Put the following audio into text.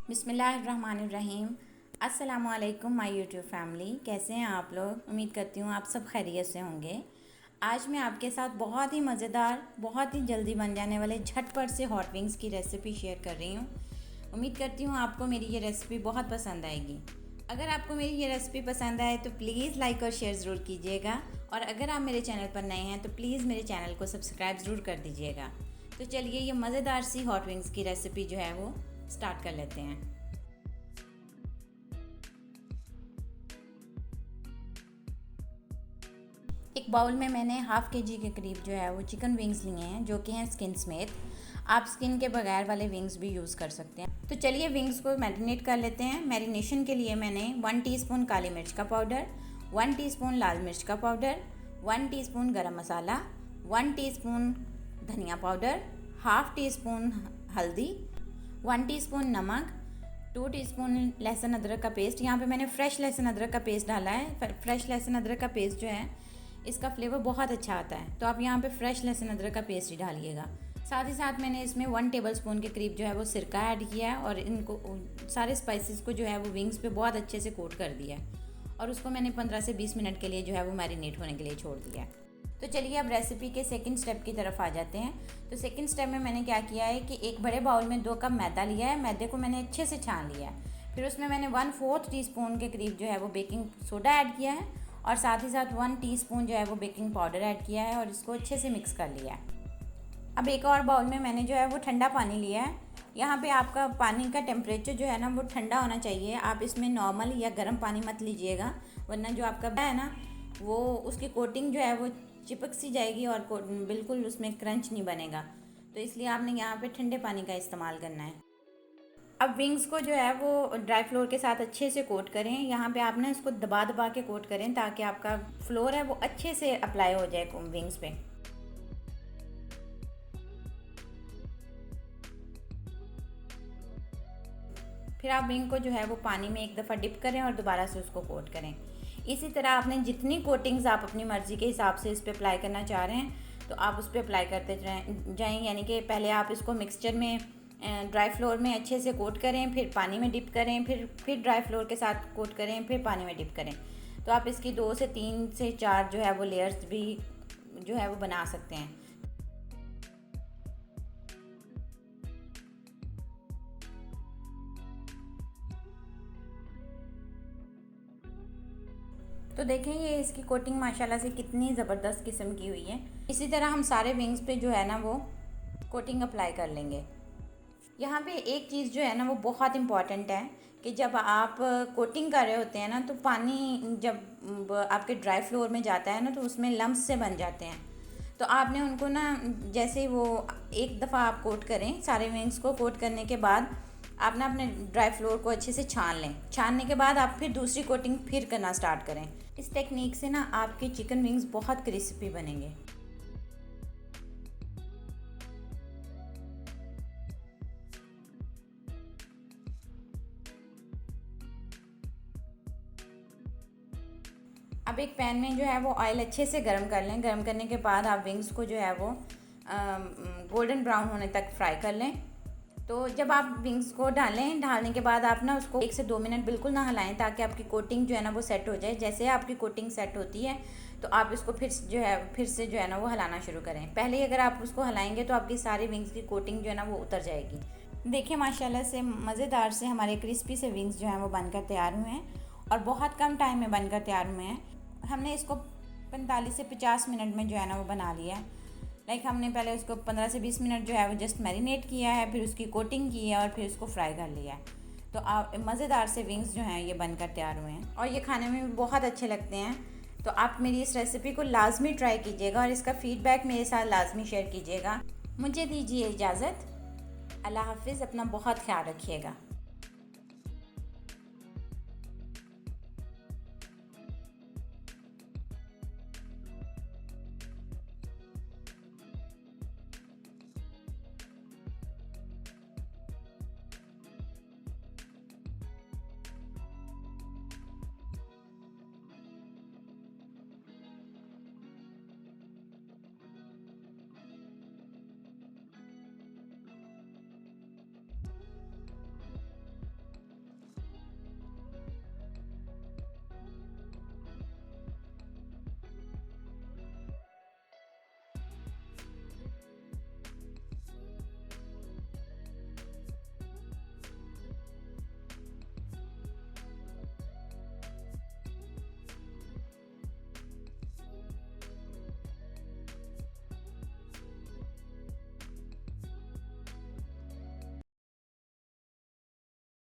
बिस्मिल्लाहिर्रहमानिर्रहीम। अस्सलामुअलैकुम my YouTube family, कैसे हैं आप लोग। उम्मीद करती हूँ आप सब खैरियत से होंगे। आज मैं आपके साथ बहुत ही मज़ेदार, बहुत ही जल्दी बन जाने वाले झटपट से हॉट विंग्स की रेसिपी शेयर कर रही हूँ। उम्मीद करती हूँ आपको मेरी ये रेसिपी बहुत पसंद आएगी। अगर आपको मेरी ये रेसिपी पसंद आए तो प्लीज़ लाइक और शेयर ज़रूर कीजिएगा, और अगर आप मेरे चैनल पर नए हैं तो प्लीज़ मेरे चैनल को सब्सक्राइब ज़रूर कर दीजिएगा। तो चलिए ये मज़ेदार सी हॉट विंग्स की रेसिपी जो है वो स्टार्ट कर लेते हैं। एक बाउल में मैंने हाफ़ केजी के करीब जो है वो चिकन विंग्स लिए हैं, जो कि हैं स्किन समेत। आप स्किन के बगैर वाले विंग्स भी यूज़ कर सकते हैं। तो चलिए विंग्स को मैरिनेट कर लेते हैं। मैरिनेशन के लिए मैंने 1 टीस्पून काली मिर्च का पाउडर, 1 टीस्पून लाल मिर्च का पाउडर, 1 टीस्पून गरम मसाला, 1 टीस्पून धनिया पाउडर, हाफ़ टी स्पून हल्दी, 1 टीस्पून नमक, 2 टीस्पून लहसुन अदरक का पेस्ट। यहाँ पे मैंने फ्रेश लहसुन अदरक का पेस्ट डाला है। फ्रेश लहसुन अदरक का पेस्ट जो है इसका फ्लेवर बहुत अच्छा आता है, तो आप यहाँ पे फ्रेश लहसुन अदरक का पेस्ट ही डालिएगा। साथ ही साथ मैंने इसमें 1 टेबलस्पून के करीब जो है वो सिरका ऐड किया है, और इनको सारे स्पाइसेस को जो है वो विंग्स पे बहुत अच्छे से कोट कर दिया है, और उसको मैंने 15 से 20 मिनट के लिए जो है वो मैरिनेट होने के लिए छोड़ दिया है। तो चलिए अब रेसिपी के सेकंड स्टेप की तरफ आ जाते हैं। तो सेकंड स्टेप में मैंने क्या किया है कि एक बड़े बाउल में 2 कप मैदा लिया है। मैदे को मैंने अच्छे से छान लिया है। फिर उसमें मैंने 1/4 टीस्पून के करीब जो है वो बेकिंग सोडा ऐड किया है, और साथ ही साथ 1 टीस्पून जो है वो बेकिंग पाउडर ऐड किया है, और इसको अच्छे से मिक्स कर लिया है। अब एक और बाउल में मैंने जो है वो ठंडा पानी लिया है। यहाँ पे आपका पानी का टेम्परेचर जो है ना वो ठंडा होना चाहिए। आप इसमें नॉर्मल या गर्म पानी मत लीजिएगा, वरना जो आपका है ना वो उसकी कोटिंग जो है वो चिपक सी जाएगी और बिल्कुल उसमें क्रंच नहीं बनेगा। तो इसलिए आपने यहाँ पे ठंडे पानी का इस्तेमाल करना है। अब विंग्स को जो है वो ड्राई फ्लोर के साथ अच्छे से कोट करें। यहाँ पे आपने इसको दबा दबा के कोट करें, ताकि आपका फ्लोर है वो अच्छे से अप्लाई हो जाए विंग्स पे। फिर आप विंग को जो है वो पानी में एक दफ़ा डिप करें और दोबारा से उसको कोट करें। इसी तरह आपने जितनी कोटिंग्स आप अपनी मर्ज़ी के हिसाब से इस पर अप्लाई करना चाह रहे हैं तो आप उस पर अप्लाई करते जाएँ। यानी कि पहले आप इसको मिक्सचर में ड्राई फ्लोर में अच्छे से कोट करें, फिर पानी में डिप करें, फिर ड्राई फ्लोर के साथ कोट करें, फिर पानी में डिप करें। तो आप इसकी 2 से 3 से 4 जो है वो लेयर्स भी जो है वो बना सकते हैं। तो देखें ये इसकी कोटिंग माशाल्लाह से कितनी ज़बरदस्त किस्म की हुई है। इसी तरह हम सारे विंग्स पे जो है ना वो कोटिंग अप्लाई कर लेंगे। यहाँ पे एक चीज़ जो है ना वो बहुत इम्पॉर्टेंट है कि जब आप कोटिंग कर रहे होते हैं ना, तो पानी जब आपके ड्राई फ्लोर में जाता है ना तो उसमें लम्स से बन जाते हैं। तो आपने उनको ना जैसे ही वो एक दफ़ा आप कोट करें, सारे विंग्स को कोट करने के बाद आप ना अपने ड्राई फ्लोर को अच्छे से छान लें। छानने के बाद आप फिर दूसरी कोटिंग फिर करना स्टार्ट करें। इस टेक्निक से ना आपके चिकन विंग्स बहुत क्रिस्पी बनेंगे। अब एक पैन में जो है वो ऑयल अच्छे से गर्म कर लें। गर्म करने के बाद आप विंग्स को जो है वो गोल्डन ब्राउन होने तक फ्राई कर लें। तो जब आप विंग्स को डालने के बाद आप ना उसको 1 से 2 मिनट बिल्कुल ना हिलाएं, ताकि आपकी कोटिंग जो है ना वो सेट हो जाए। जैसे आपकी कोटिंग सेट होती है तो आप इसको फिर से जो है ना वो हिलाना शुरू करें। पहले ही अगर आप उसको हिलाएंगे तो आपकी सारी विंग्स की कोटिंग जो है ना वो उतर जाएगी। देखिए माशाल्लाह से मज़ेदार से हमारे क्रिस्पी से विंग्स जो हैं वो बनकर तैयार हुए हैं, और बहुत कम टाइम में बनकर तैयार हुए हैं। हमने इसको 45 से 50 मिनट में जो है ना वो बना लिया है। हमने पहले उसको 15 से 20 मिनट जो है वो जस्ट मैरिनेट किया है, फिर उसकी कोटिंग की है, और फिर उसको फ्राई कर लिया है। तो आप मज़ेदार से विंग्स जो हैं ये बनकर तैयार हुए हैं, और ये खाने में भी बहुत अच्छे लगते हैं। तो आप मेरी इस रेसिपी को लाजमी ट्राई कीजिएगा, और इसका फ़ीडबैक मेरे साथ लाजमी शेयर कीजिएगा। मुझे दीजिए इजाज़त। अल्लाह हाफ़िज़। अपना बहुत ख्याल रखिएगा।